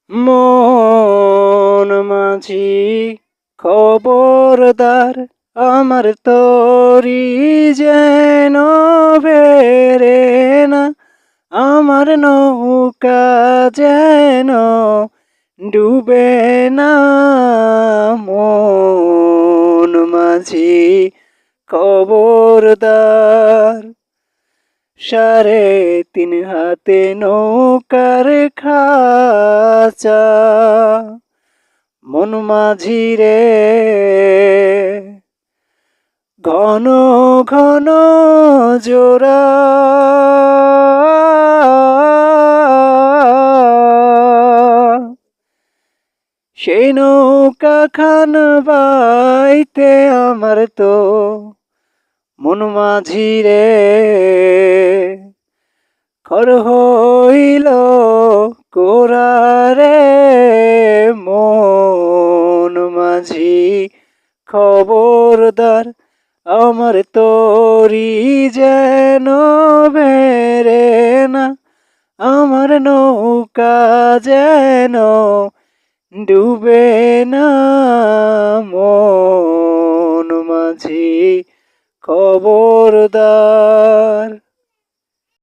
মন মাঝি খবরদার, আমার তরি যেন বেরে না, আমার নৌকা যেন ডুবে না। মন মাঝি খবরদার, 3.5 হাতে নৌকার খাঁচা। মন মাঝি রে, ঘন ঘন জোড়া সেই নৌকা খান বাইতে আমার তো মন মাঝি রে খর হইল কোরা রে। মন মাঝি খবরদার, আমার তরি যেন বেরে না, আমার নৌকা যেন ডুবে না। মন মাঝি খবরদার।